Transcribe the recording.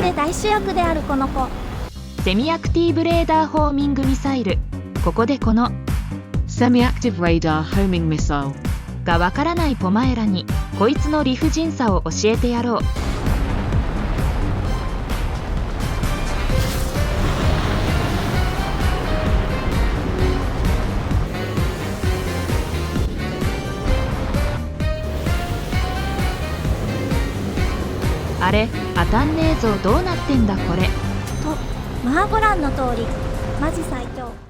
で大主役であるこの子。セミアクティブレーダーホーミングミサイル。ここでこの Semi-active radar homing missile. がわからないポマエラにこいつの理不尽さを教えてやろう。あれ、当たんねえぞ、どうなってんだこれ。とまあご覧の通りマジ最強。